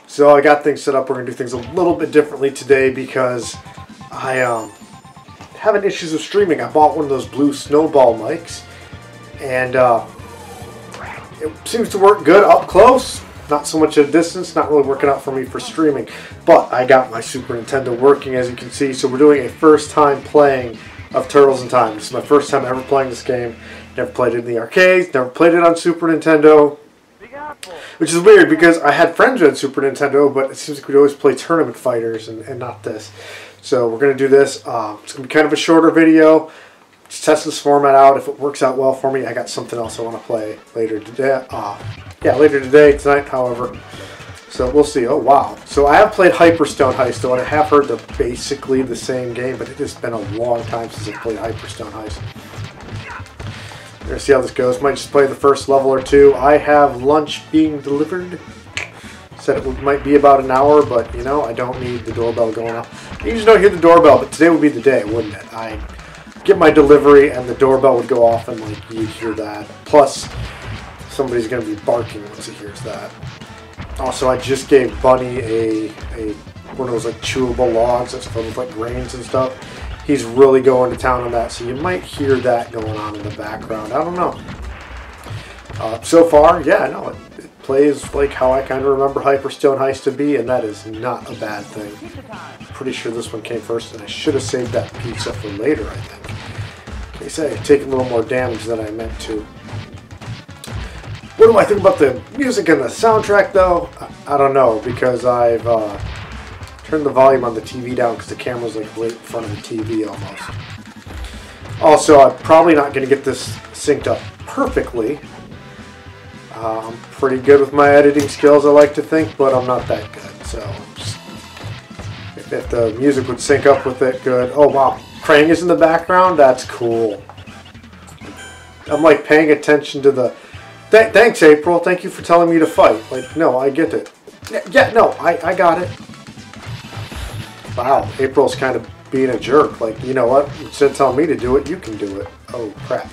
So I got things set up. We're going to do things a little bit differently today because I having issues with streaming. I bought one of those blue snowball mics, and it seems to work good up close. Not so much at a distance, not really working out for me for streaming. But I got my Super Nintendo working, as you can see. So we're doing a first time playing of Turtles in Time. This is my first time ever playing this game. Never played it in the arcades, never played it on Super Nintendo. Which is weird because I had friends who had Super Nintendo, but it seems like we'd always play Tournament Fighters and not this. So we're going to do this. It's going to be kind of a shorter video. Just testing this format out. If it works out well for me, I got something else I want to play later today. Later today, tonight, however. So we'll see. Oh, wow. So I have played Hyperstone Heist, though, and I have heard they're basically the same game, but it has been a long time since I played Hyperstone Heist. We're going to see how this goes. Might just play the first level or two. I have lunch being delivered. Said it might be about an hour, but, you know, I don't need the doorbell going off. I usually don't hear the doorbell, but today would be the day, wouldn't it? I get my delivery, and the doorbell would go off, and, like, you'd hear that. Plus, somebody's going to be barking once he hears that. Also, I just gave Bunny one of those, like, chewable logs that's filled with, like, grains and stuff. He's really going to town on that, so you might hear that going on in the background. I don't know. So far, yeah, no, it plays like how I kind of remember Hyperstone Heist to be, and that is not a bad thing. I'm pretty sure this one came first, and I should have saved that pizza for later, I think. They say I take a little more damage than I meant to. What do I think about the music and the soundtrack, though? I don't know, because I've turned the volume on the TV down because the camera's like right in front of the TV almost. Also, I'm probably not going to get this synced up perfectly. I'm pretty good with my editing skills, I like to think, but I'm not that good. So, just, if the music would sync up with it, good. Oh, wow. Krang is in the background? That's cool. I'm like paying attention to the... Thanks, April. Thank you for telling me to fight. Like, no, I get it. Yeah, no, I got it. Wow, April's kind of being a jerk. Like, you know what? Instead of telling me to do it, you can do it. Oh, crap.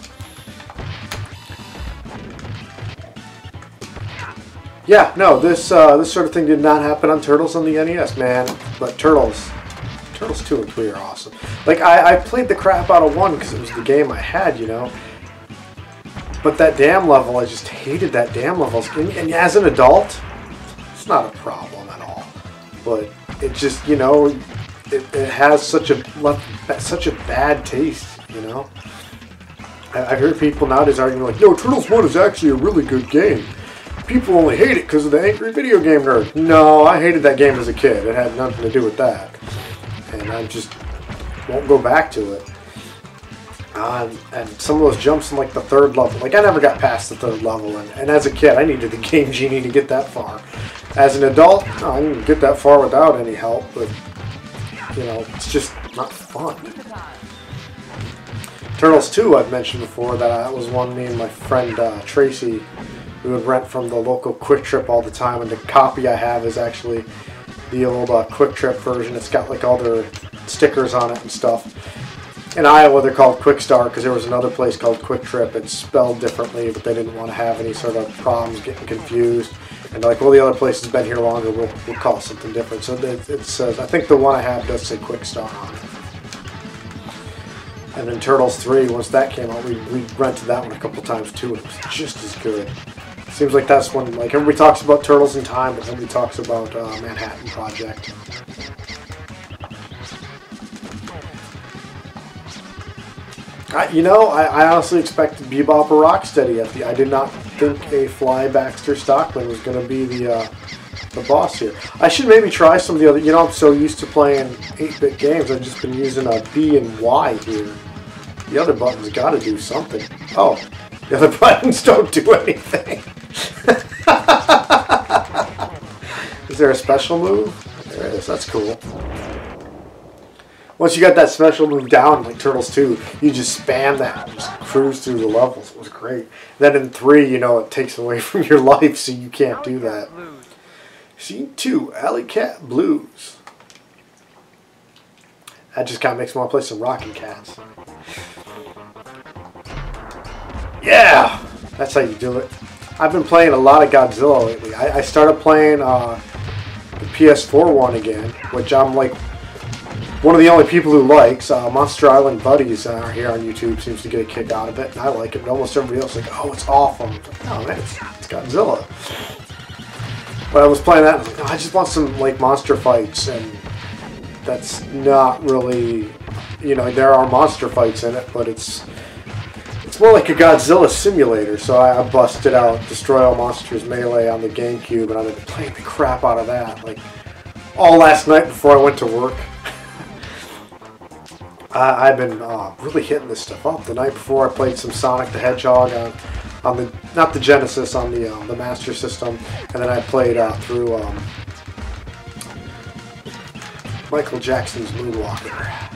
Yeah, no, this sort of thing did not happen on Turtles on the NES, man. But Turtles 2 and 3 are awesome. Like, I played the crap out of 1 because it was the game I had, you know. But that dam level, I just hated that dam level. And as an adult, it's not a problem at all. But it just, you know, it has such a bad taste, you know. I've heard people nowadays arguing like, no, Turtles 1 is actually a really good game. People only hate it because of the angry video game nerd. No, I hated that game as a kid. It had nothing to do with that. And I just won't go back to it. And some of those jumps in like the third level, like I never got past the third level, and as a kid I needed the Game Genie to get that far. As an adult, no, I didn't get that far without any help, but you know, it's just not fun. Turtles 2 I've mentioned before, that was one me and my friend Tracy, we would rent from the local Quick Trip all the time, and the copy I have is actually the old Quick Trip version. It's got like all their stickers on it and stuff. In Iowa, they're called Quick Start because there was another place called Quick Trip. It's spelled differently, but they didn't want to have any sort of problems getting confused. And they're like, well, the other place has been here longer. We'll call it something different. So it says, I think the one I have does say Quick Start on it. And then Turtles 3, once that came out, we rented that one a couple times too. It was just as good. Seems like that's one, like everybody talks about Turtles in Time, but nobody talks about Manhattan Project. You know, I honestly expected Bebop or Rocksteady. I did not think a Fly Baxter Stockman was going to be the boss here. I should maybe try some of the other... You know, I'm so used to playing 8-bit games, I've just been using a B and Y here. The other buttons got to do something. Oh, the other buttons don't do anything. Is there a special move? There is. That's cool. Once you got that special move down, like Turtles 2, you just spam that and just cruise through the levels. It was great. Then in 3, you know, it takes away from your life, so you can't do that. Scene 2, Alley Cat Blues. That just kind of makes me want to play some Rockin' Cats. Yeah! That's how you do it. I've been playing a lot of Godzilla lately. I started playing the PS4 one again, which I'm like one of the only people who likes. Monster Island Buddies here on YouTube seems to get a kick out of it, and I like it, but almost everybody else is like, oh, it's awful. I'm like, no, man, it's Godzilla. But I was playing that, and I was like, no, I just want some like monster fights, and that's not really, you know, there are monster fights in it, but it's more like a Godzilla simulator. So I busted out Destroy All Monsters Melee on the GameCube, and I've been playing the crap out of that, like all last night before I went to work. I've been really hitting this stuff up. The night before I played some Sonic the Hedgehog on the, not the Genesis, on the Master System, and then I played through Michael Jackson's Moonwalker.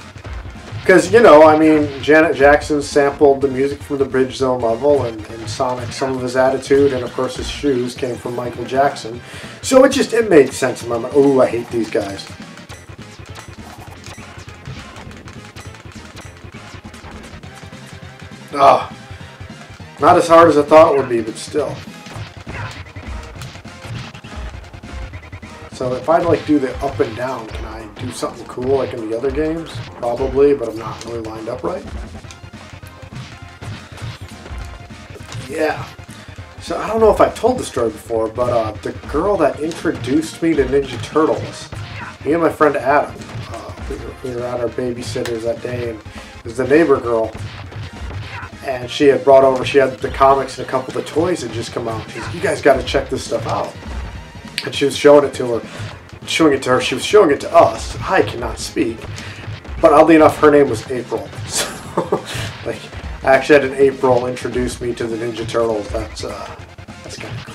Because, you know, I mean, Janet Jackson sampled the music from the Bridge Zone level, and Sonic, some of his attitude, and of course his shoes came from Michael Jackson. So it made sense. And I'm like, oh, I hate these guys. Ah, not as hard as I thought it would be, but still. So if I like do the up and down, can I do something cool like in the other games? Probably, but I'm not really lined up right. Yeah. So I don't know if I told the story before, but the girl that introduced me to Ninja Turtles, me and my friend Adam, we were at our babysitters that day, and it was the neighbor girl. And she had brought over, she had the comics and a couple of the toys had just come out. She's like, you guys got to check this stuff out. And she was showing it to her. She was showing it to us. I cannot speak. But oddly enough, her name was April. So, like, I actually had an April introduce me to the Ninja Turtles. That's kind of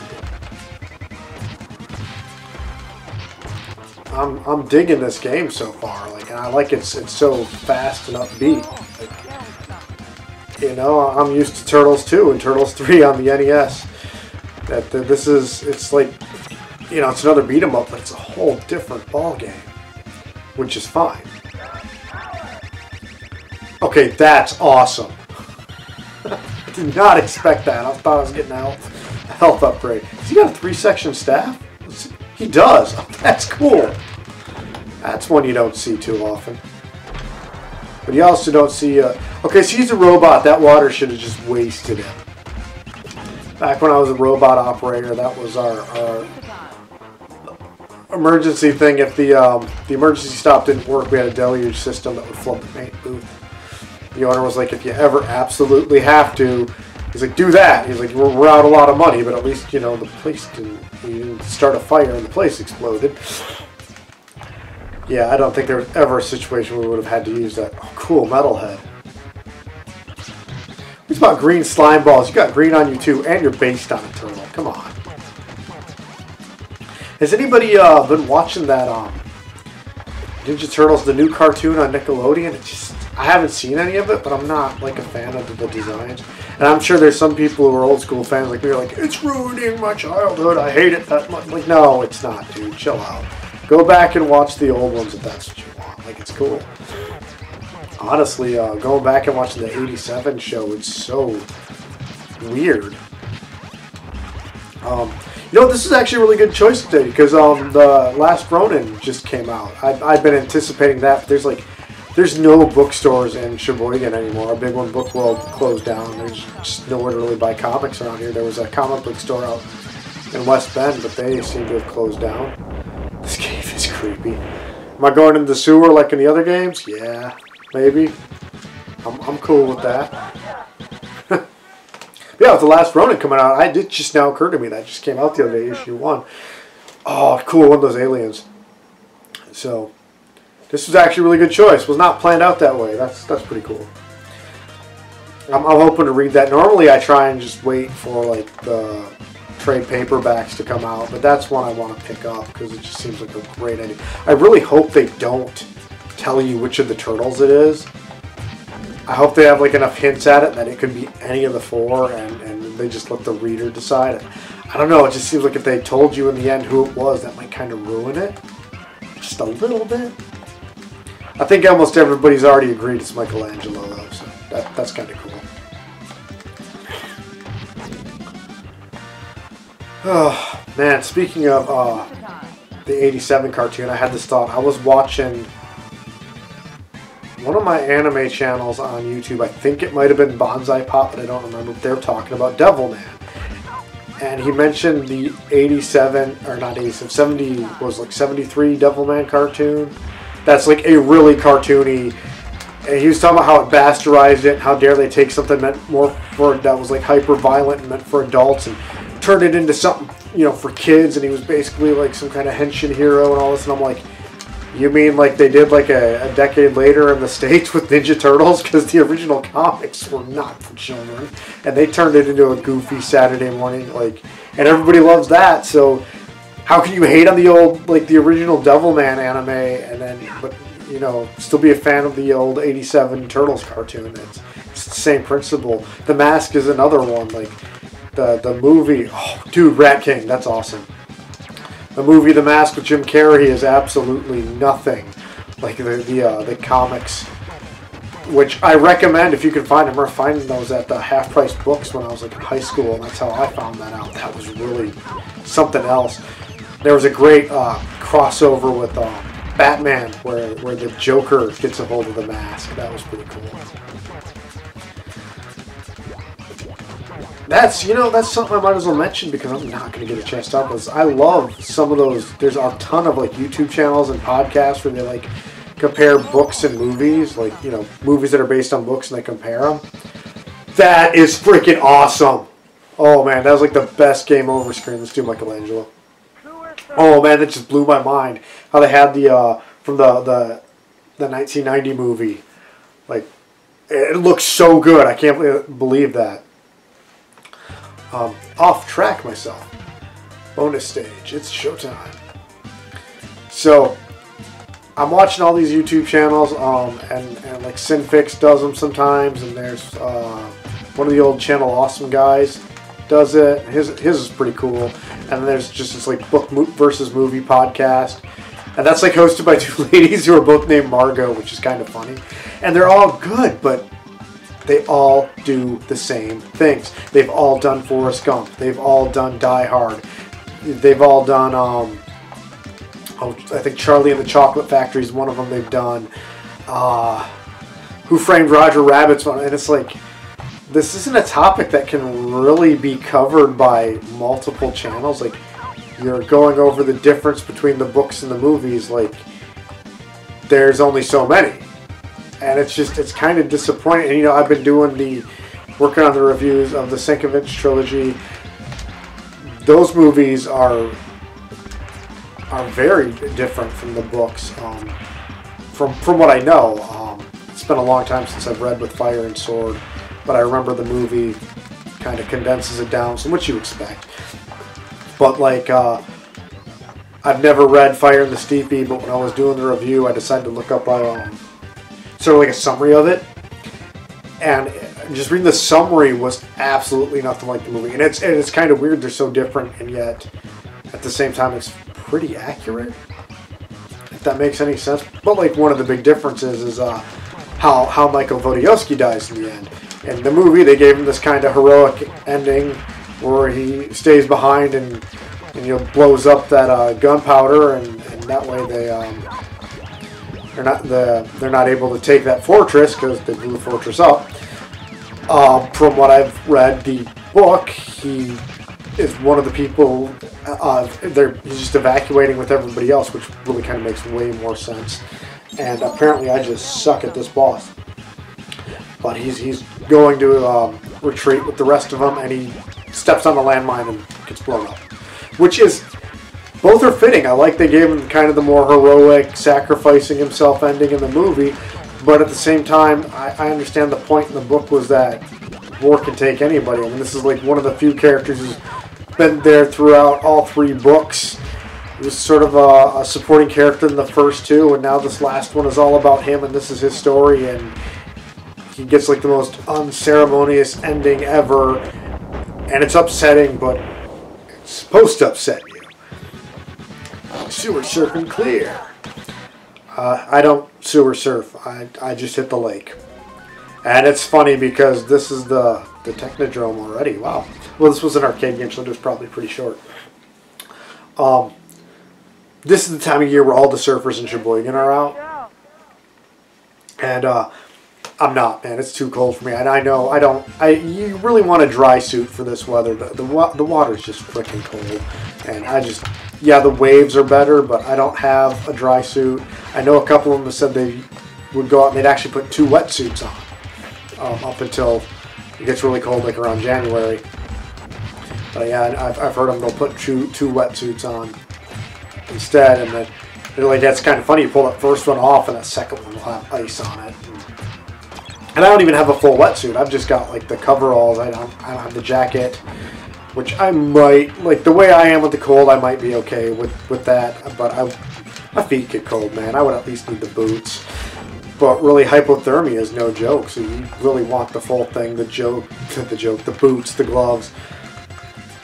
cool. I'm digging this game so far. Like, and I like it's so fast and upbeat. Like, you know, I'm used to Turtles 2 and Turtles 3 on the NES. It's like, you know, it's another beat 'em up, but it's a whole different ball game, which is fine. Okay, that's awesome. I did not expect that. I thought I was getting a health upgrade. Has he got a 3-section staff? He does. Oh, that's cool. That's one you don't see too often. But you also don't see... okay, so he's a robot. That water should have just wasted him. Back when I was a robot operator, that was our emergency thing. If the emergency stop didn't work, we had a deluge system that would flood the paint booth. The owner was like, if you ever absolutely have to, he's like, do that. He's like, we're out a lot of money, but at least, you know, the place didn't start a fire and the place exploded. Yeah, I don't think there was ever a situation where we would have had to use that. Oh, cool, metalhead. What's about green slime balls? You got green on you too, and you're based on a turtle. Come on. Has anybody been watching that Ninja Turtles, the new cartoon on Nickelodeon? I haven't seen any of it, but I'm not like a fan of the designs. And I'm sure there's some people who are old school fans like me, are like, it's ruining my childhood. I hate it that much. Like, no, it's not, dude. Chill out. Go back and watch the old ones if that's what you want. Like, it's cool. Honestly, going back and watching the '87 show, it's so weird. You know, this is actually a really good choice today because the Last Ronin just came out. I've been anticipating that, but there's no bookstores in Sheboygan anymore. Our big one, Book World, closed down. There's just nowhere to really buy comics around here. There was a comic book store out in West Bend, but they seem to have closed down. This game is creepy. Am I going in the sewer like in the other games? Yeah, maybe. I'm cool with that. Yeah, with the Last Ronin coming out, it just now occurred to me that just came out the other day, issue 1. Oh, cool, one of those aliens. So, this was actually a really good choice. Was not planned out that way. That's pretty cool. I'm hoping to read that. Normally, I try and just wait for like the trade paperbacks to come out, but that's one I want to pick up because it just seems like a great idea. I really hope they don't tell you which of the turtles it is. I hope they have like enough hints at it that it could be any of the 4, and they just let the reader decide. I don't know. It just seems like if they told you in the end who it was, that might kind of ruin it, just a little bit. I think almost everybody's already agreed it's Michelangelo, though, so that's kind of cool. Oh, man, speaking of the 87 cartoon, I had this thought. I was watching one of my anime channels on YouTube. I think it might have been Bonsai Pop, but I don't remember. They were talking about Devilman. And he mentioned the 87, or not 87, 70, was like 73 Devilman cartoon. That's like a really cartoony. And he was talking about how it bastardized it, and how dare they take something meant more for that was like hyper violent and meant for adults and turn it into something, you know, for kids. And he was basically like some kind of henshin hero and all this. And I'm like, you mean like they did like a decade later in the States with Ninja Turtles? Because the original comics were not for children, and they turned it into a goofy Saturday morning, like, and everybody loves that. So how can you hate on the old, like the original Devilman anime, and then, but you know, still be a fan of the old 87 Turtles cartoon? It's the same principle. The Mask is another one, like the movie. Oh, dude, Rat King, that's awesome. The movie The Mask with Jim Carrey is absolutely nothing like the comics, which I recommend if you can find them. I remember finding those at the half-price books when I was like in high school, and that's how I found that out. That was really something else. There was a great crossover with Batman where the Joker gets a hold of the mask. That was pretty cool. That's something I might as well mention because I'm not going to get a chance to talk about this. I love some of those. There's a ton of like YouTube channels and podcasts where they like compare books and movies, like, you know, movies that are based on books, and they compare them. That is freaking awesome. Oh man, that was like the best game over screen. Let's do Michelangelo. Oh man, that just blew my mind. How they had the from the 1990 movie. Like, it looks so good. I can't believe that. Off track myself. Bonus stage. It's showtime. So I'm watching all these YouTube channels, and like Sinfix does them sometimes, and there's one of the old Channel Awesome guys does it. His is pretty cool. And then there's just this like book versus movie podcast, and that's like hosted by two ladies who are both named Margot, which is kind of funny. And they're all good, but they all do the same things. They've all done Forrest Gump. They've all done Die Hard. They've all done, I think Charlie and the Chocolate Factory is one of them they've done. Who Framed Roger Rabbit's one. And it's like, this isn't a topic that can really be covered by multiple channels. Like, you're going over the difference between the books and the movies. Like, there's only so many. And it's kind of disappointing. And, you know, I've been working on the reviews of the Sienkiewicz trilogy. Those movies are very different from the books. From what I know, it's been a long time since I've read With Fire and Sword, but I remember the movie kind of condenses it down, so what you expect. But like, I've never read Fire and the Steepy, but when I was doing the review, I decided to look up sort of like a summary of it, and just reading the summary was absolutely nothing like the movie. And it's kind of weird. They're so different, and yet at the same time it's pretty accurate, if that makes any sense. But like, one of the big differences is how Michael Wodorowski dies in the end. In the movie, they gave him this kind of heroic ending where he stays behind and you know, blows up that gunpowder, and that way they're not able to take that fortress because they blew the fortress up. From what I've read, the book, he is one of the people. He's just evacuating with everybody else, which really kind of makes way more sense. And apparently, I just suck at this boss. But he's going to retreat with the rest of them, and he steps on the landmine and gets blown up, which is. Both are fitting. I like they gave him kind of the more heroic, sacrificing himself ending in the movie, but at the same time, I understand the point in the book was that war can take anybody. I mean, this is like one of the few characters who's been there throughout all three books. He was sort of a supporting character in the first two, and now this last one is all about him, and this is his story, and he gets like the most unceremonious ending ever, and it's upsetting, but it's supposed to upset you. Sewer surfing clear. I don't sewer surf. I just hit the lake. And it's funny because this is the Technodrome already. Wow. Well, this was an arcade game, so it was probably pretty short. this is the time of year where all the surfers in Sheboygan are out. And I'm not, man. It's too cold for me. And I know you really want a dry suit for this weather. The water's just freaking cold. And yeah, the waves are better, but I don't have a dry suit. I know a couple of them have said they would go out and they'd actually put 2 wetsuits on up until it gets really cold, like around January. But yeah, I've heard them, they'll put two wetsuits on instead. And then like, that's kind of funny. You pull that first one off and that second one will have ice on it. And I don't even have a full wetsuit. I've just got like the coveralls. I don't have the jacket, which I might, like the way I am with the cold, I might be okay with that. But my feet get cold, man. I would at least need the boots. But really, hypothermia is no joke. So you really want the full thing, the boots, the gloves.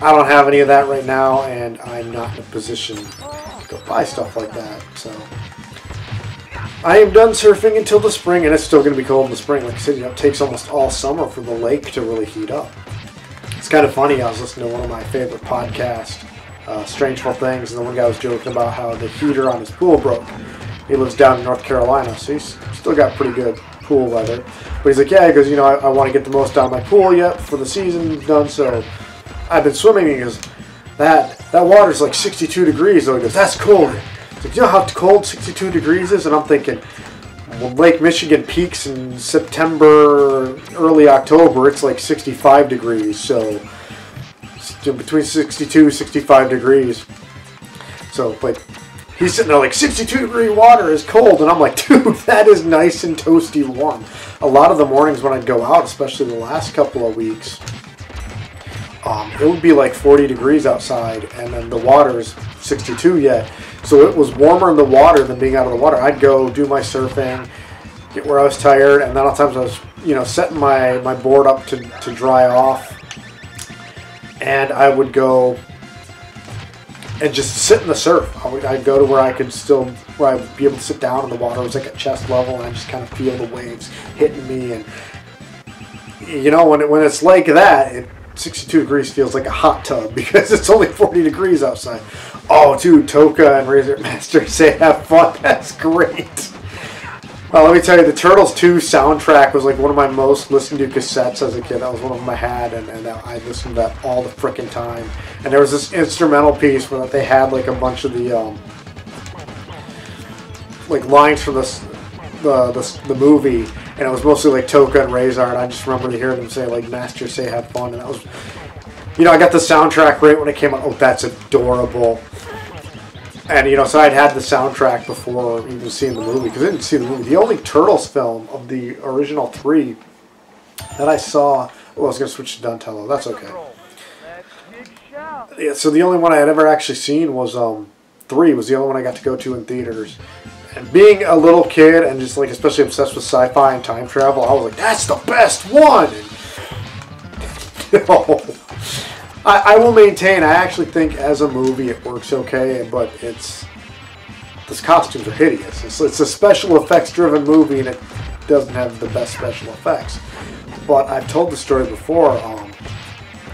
I don't have any of that right now, and I'm not in a position to go buy stuff like that. So I am done surfing until the spring, and it's still going to be cold in the spring. Like I said, it takes almost all summer for the lake to really heat up. It's kind of funny. I was listening to one of my favorite podcasts, Strangeful Things, and the one guy was joking about how the heater on his pool broke. He lives down in North Carolina, so he's still got pretty good pool weather. But he's like, yeah, because I want to get the most out of my pool yet for the season done, so I've been swimming. He goes, that water's like 62 degrees. So he goes, that's cold. He's like, you know how cold 62 degrees is? And I'm thinking, well, Lake Michigan peaks in September, early October. It's like 65 degrees. So between 62 and 65 degrees. So like, he's sitting there like 62-degree water is cold. And I'm like, dude, that is nice and toasty warm. A lot of the mornings when I'd go out, especially the last couple of weeks, it would be like 40 degrees outside, and then the water's 62 yet. So it was warmer in the water than being out of the water. I'd go do my surfing, get where I was tired, and then a lot of times I was, setting my board up to dry off, and I would go and just sit in the surf. I'd go to where I would be able to sit down in the water. It was like at chest level, and I just kind of feel the waves hitting me. And when it's like that, 62 degrees feels like a hot tub because it's only 40 degrees outside. Oh, dude, Toka and Razor Master say have fun. That's great. Well, let me tell you, the Turtles 2 soundtrack was like one of my most listened to cassettes as a kid. That was one of them I had, and I listened to that all the frickin' time. And there was this instrumental piece where they had like a bunch of the like lines from the movie, and it was mostly like Toka and Razor, and I just remember hearing them say like "Master say have fun," and that was, I got the soundtrack right when it came out. Oh, that's adorable. And so I'd had the soundtrack before even seeing the movie, because I didn't see the movie. The only Turtles film of the original 3 that I saw, I was going to switch to Donatello. That's okay. Yeah, so the only one I had ever actually seen was 3. Was the only one I got to go to in theaters. And being a little kid and just like especially obsessed with sci-fi and time travel, I was like, that's the best one. And, I will maintain, I actually think as a movie it works okay, but these costumes are hideous. It's a special effects driven movie, and it doesn't have the best special effects. But I've told the story before.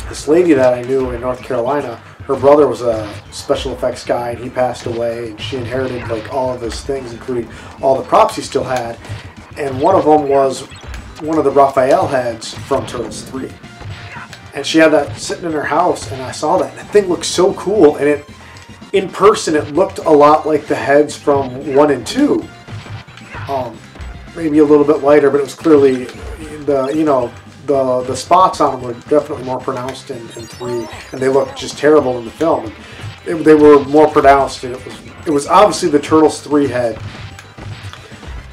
This lady that I knew in North Carolina, her brother was a special effects guy, and he passed away, and she inherited like all of his things, including all the props he still had. And one of them was one of the Raphael heads from Turtles 3. And she had that sitting in her house, and I saw that, and the thing looked so cool. And in person, it looked a lot like the heads from 1 and 2. Maybe a little bit lighter, but it was clearly the spots on them were definitely more pronounced in 3, and they looked just terrible in the film. And they were more pronounced, and it was obviously the Turtles 3 head,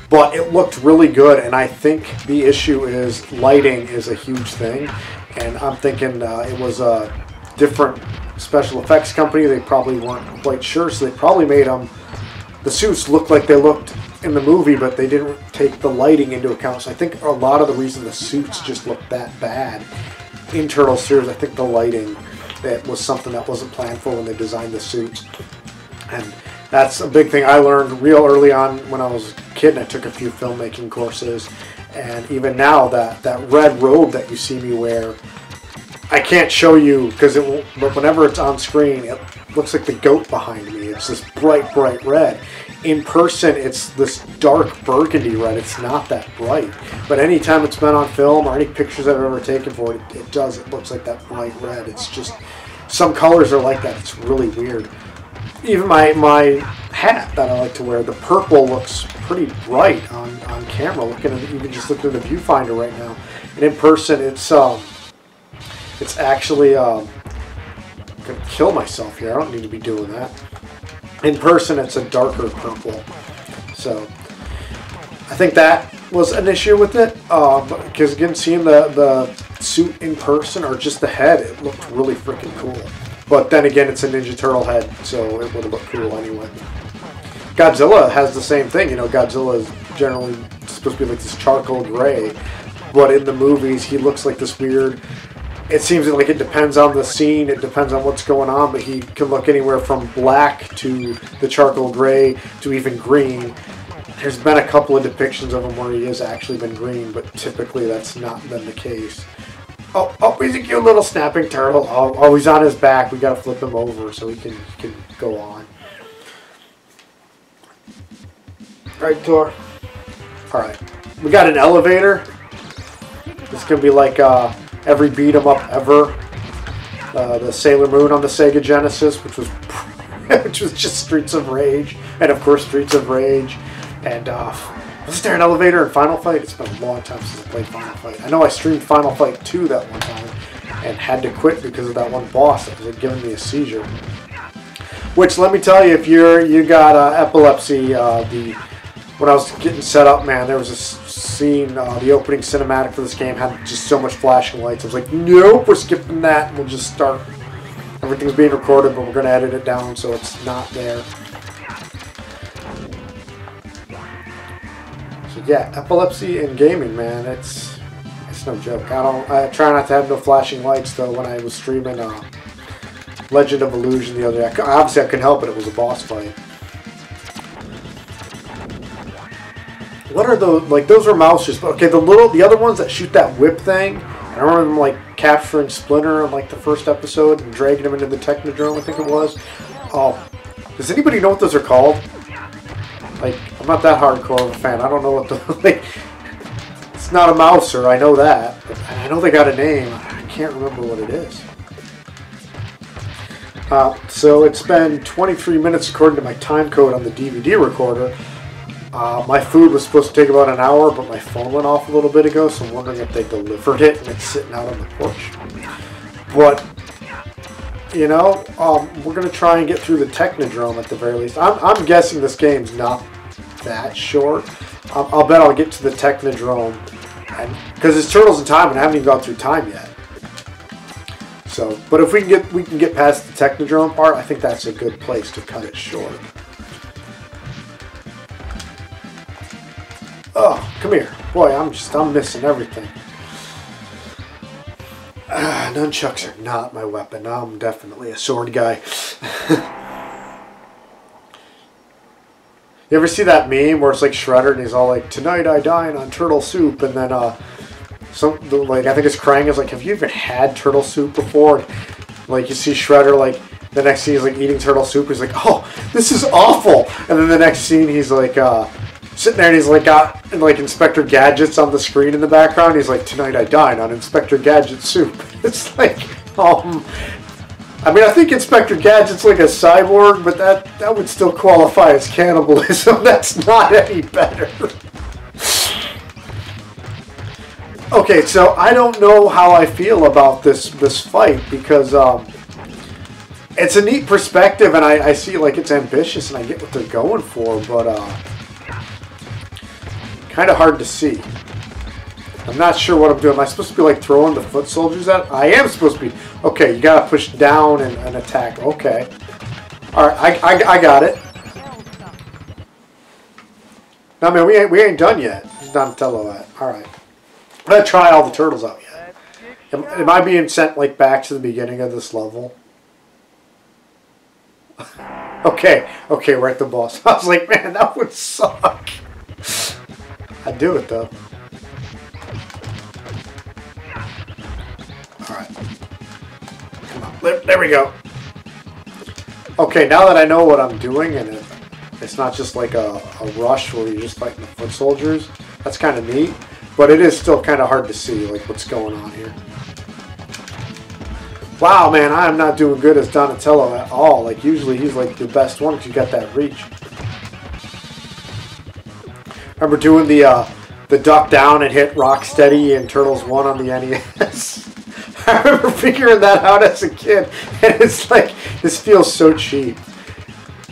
but it looked really good. And I think the issue is lighting is a huge thing. And I'm thinking it was a different special effects company. They probably weren't quite sure, so they probably made the suits look like they looked in the movie, but they didn't take the lighting into account. So I think a lot of the reason the suits just looked that bad in Turtles series, I think the lighting, that was something that wasn't planned for when they designed the suits. And that's a big thing I learned real early on when I was a kid, and I took a few filmmaking courses. And even now, that red robe that you see me wear, I can't show you because it won't, but whenever it's on screen, it looks like the goat behind me. It's this bright, bright red. In person, it's this dark burgundy red. It's not that bright. But anytime it's been on film or any pictures I've ever taken for it, it does. It looks like that bright red. It's just, some colors are like that. It's really weird. Even my hat that I like to wear, the purple looks pretty bright on camera. Even just looking at the viewfinder right now. And in person, it's actually, I'm going to kill myself here. I don't need to be doing that. In person, it's a darker purple. So, I think that was an issue with it. Because again, seeing the suit in person, or just the head, it looked really freaking cool. But then again, it's a Ninja Turtle head, so it would have looked cool anyway. Godzilla has the same thing. You know, Godzilla is generally supposed to be like this charcoal gray. But in the movies, he looks like this weird... It seems like it depends on the scene, it depends on what's going on, but he can look anywhere from black to the charcoal gray to even green. There's been a couple of depictions of him where he has actually been green, but typically that's not been the case. Oh, he's a cute little snapping turtle. Oh, he's on his back. We gotta flip him over so he can go on. Right, Thor? Alright. We got an elevator. This is gonna be like, every beat 'em up ever. The Sailor Moon on the Sega Genesis, which was just Streets of Rage, and of course Streets of Rage. And was there an elevator in Final Fight? It's been a long time since I played Final Fight. I know I streamed Final Fight 2 that one time and had to quit because of that one boss that was giving me a seizure. Which, let me tell you, if you got epilepsy, when I was getting set up, man, there was this scene, the opening cinematic for this game had just so much flashing lights. I was like, nope, we're skipping that, and we'll just start. Everything's being recorded, but we're going to edit it down so it's not there. So yeah, epilepsy in gaming, man, it's no joke. I try not to have no flashing lights, though, when I was streaming Legend of Illusion the other day. Obviously, I couldn't help it. It was a boss fight. What are those? Like, those are mouses. Okay, the other ones that shoot that whip thing. I remember them like capturing Splinter in like the first episode and dragging him into the Technodrome, I think it was. Oh, does anybody know what those are called? Like, I'm not that hardcore of a fan. I don't know what the like. It's not a mouser, I know that. But I know they got a name. I can't remember what it is. So it's been 23 minutes according to my time code on the DVD recorder. My food was supposed to take about an hour, but my phone went off a little bit ago, so I'm wondering if they delivered it and it's sitting out on the porch. But, you know, we're going to try and get through the Technodrome at the very least. I'm guessing this game's not that short. I'll bet I'll get to the Technodrome, because it's Turtles in Time and I haven't even gone through time yet. So, but if we can get past the Technodrome part, I think that's a good place to cut it short. Oh, come here. Boy, I'm missing everything. Nunchucks are not my weapon. I'm definitely a sword guy. You ever see that meme where it's like Shredder and he's all like, "Tonight I dine on turtle soup," and then I think it's Krang is like, "Have you even had turtle soup before?" Like, you see Shredder, like, the next scene he's like eating turtle soup. He's like, "Oh, this is awful," and then the next scene he's like, sitting there and he's like got like Inspector Gadget's on the screen in the background. He's like, "Tonight I dine on Inspector Gadget soup." It's like, I mean, I think Inspector Gadget's like a cyborg, but that would still qualify as cannibalism. That's not any better. Okay, so I don't know how I feel about this fight, because it's a neat perspective and I see like it's ambitious and I get what they're going for, but kind of hard to see. I'm not sure what I'm doing. Am I supposed to be like throwing the foot soldiers at? I am supposed to be. Okay, you gotta push down and attack. Okay. Alright, I got it. No, man, we ain't done yet. It's Donatello at. Alright. I'm gonna try all the turtles out yet. Am I being sent like back to the beginning of this level? Okay, we're at the boss. I was like, man, that would suck. I'd do it though. Alright. Come on. There we go. Okay, now that I know what I'm doing, and it's not just like a rush where you're just fighting the foot soldiers, that's kind of neat. But it is still kind of hard to see like what's going on here. Wow, man, I am not doing good as Donatello at all. Like, usually he's like the best one because you got that reach. Remember doing the duck down and hit Rocksteady in Turtles 1 on the NES? I remember figuring that out as a kid, and it's like, this feels so cheap.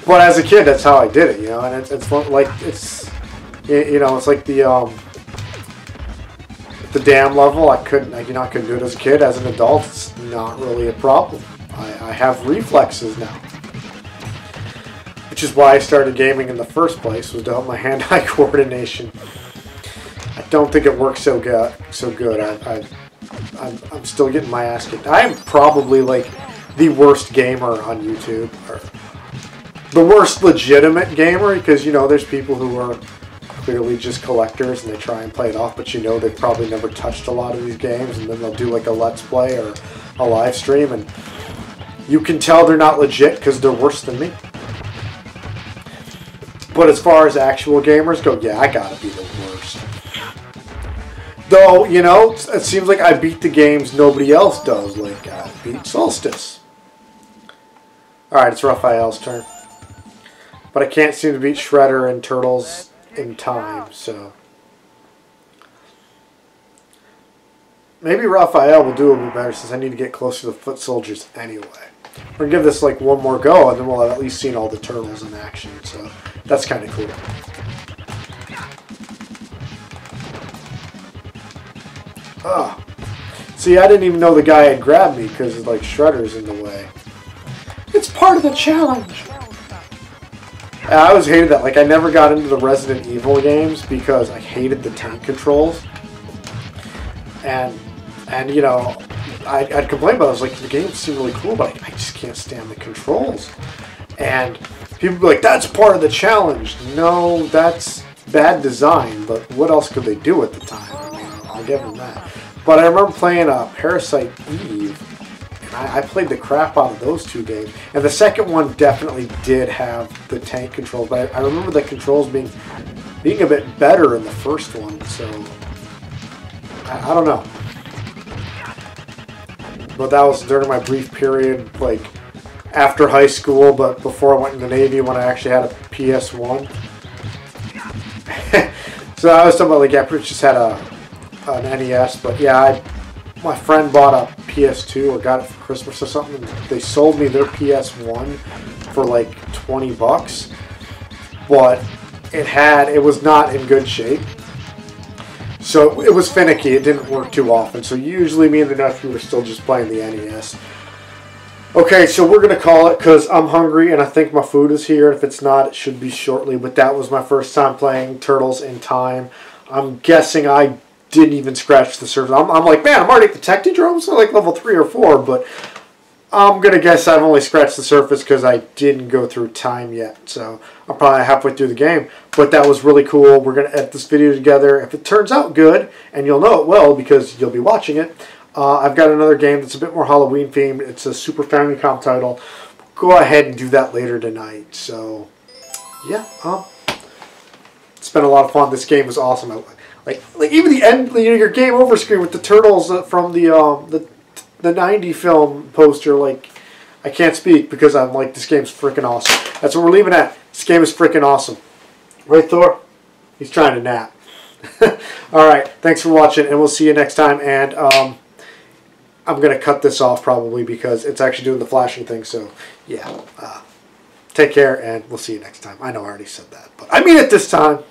But as a kid, that's how I did it, you know, and it's like, it's, you know, it's like the dam level. I couldn't do it as a kid. As an adult, it's not really a problem. I have reflexes now, which is why I started gaming in the first place, was to help my hand-eye coordination. I don't think it works so good. I'm still getting my ass kicked. I am probably like the worst gamer on YouTube, or the worst legitimate gamer, because you know there's people who are clearly just collectors and they try and play it off, but you know they've probably never touched a lot of these games, and then they'll do like a let's play or a live stream, and you can tell they're not legit because they're worse than me. But as far as actual gamers go, yeah, I gotta be the worst. Though, you know, it seems like I beat the games nobody else does. Like, I beat Solstice. Alright, it's Raphael's turn. But I can't seem to beat Shredder and Turtles in time, so... maybe Raphael will do a bit better since I need to get closer to the foot soldiers anyway. We're going to give this like one more go, and then we'll have at least seen all the Turtles in action, so that's kind of cool. Ah. See, I didn't even know the guy had grabbed me because like Shredder's in the way. It's part of the challenge. I always hated that. Like, I never got into the Resident Evil games because I hated the tank controls. And you know, I'd complain about it. I was like, the games seem really cool, but I just can't stand the controls. And people would be like, that's part of the challenge. No, that's bad design, but what else could they do at the time? I mean, I'll give them that. But I remember playing Parasite Eve, and I played the crap out of those two games. And the second one definitely did have the tank controls, but I remember the controls being a bit better in the first one, so I don't know. But that was during my brief period, like, after high school, but before I went in the Navy when I actually had a PS1. So I was talking about, like, I just had an NES, but yeah, my friend bought a PS2 or got it for Christmas or something, and they sold me their PS1 for like $20, but it was not in good shape. So it was finicky, it didn't work too often, so usually me and the nephew were still just playing the NES. Okay, so we're going to call it because I'm hungry and I think my food is here. If it's not, it should be shortly, but that was my first time playing Turtles in Time. I'm guessing I didn't even scratch the surface. I'm like, man, I'm already at the Technodrome, so like level 3 or 4, but I'm going to guess I've only scratched the surface because I didn't go through time yet. So I'm probably halfway through the game. But that was really cool. We're going to edit this video together. If it turns out good, and you'll know it will because you'll be watching it, I've got another game that's a bit more Halloween themed. It's a Super Famicom title. Go ahead and do that later tonight. So, yeah. It's been a lot of fun. This game is awesome. Like even the end, you know, your game over screen with the turtles from the 90 film poster, like, I can't speak because I'm like, this game's freaking awesome. That's what we're leaving at. This game is freaking awesome. Right, Thor? He's trying to nap. Alright, thanks for watching, and we'll see you next time. And I'm going to cut this off probably because it's actually doing the flashing thing. So, yeah. Take care, and we'll see you next time. I know I already said that, but I mean it this time.